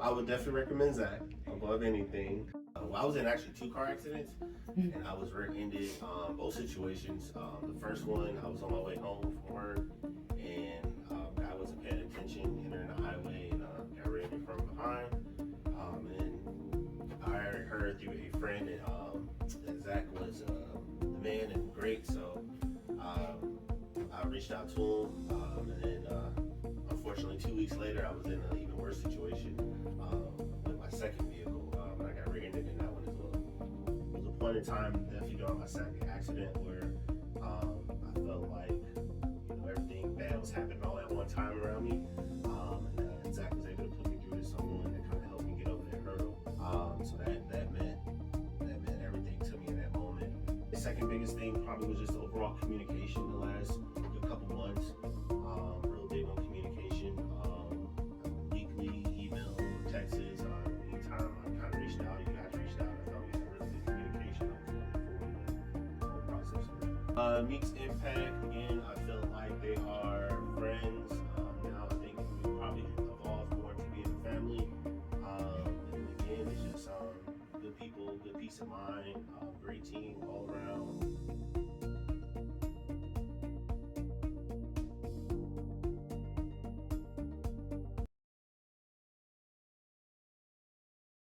I would definitely recommend Zach above anything. Well, I was in actually 2 car accidents, and I was rear-ended. Both situations. The first one, I was on my way home from work, and I wasn't paying attention, entering the highway, and got rear-ended from behind. And I heard through a friend that Zach was the man and great, so I reached out to him, and then unfortunately 2 weeks later, I was in an even worse situation with my second vehicle, and I got rear-ended in that one as well. It was a point in time, definitely during my second accident, where I felt like everything bad was happening all at one time around me, and Zach was able to put me through to someone that kind of helped me get over that hurdle. So that meant everything to me in that moment. The second biggest thing probably was just overall communication. The last couple months, real big on communication, weekly, email, texts. Anytime I kind of reached out, you guys reached out, I thought we had really good communication. I was looking forward to the whole process. Meek's Impact, again, I feel like they are friends. Now I think we probably evolved more to being a family. And again, it's just good people, good peace of mind, great team all around.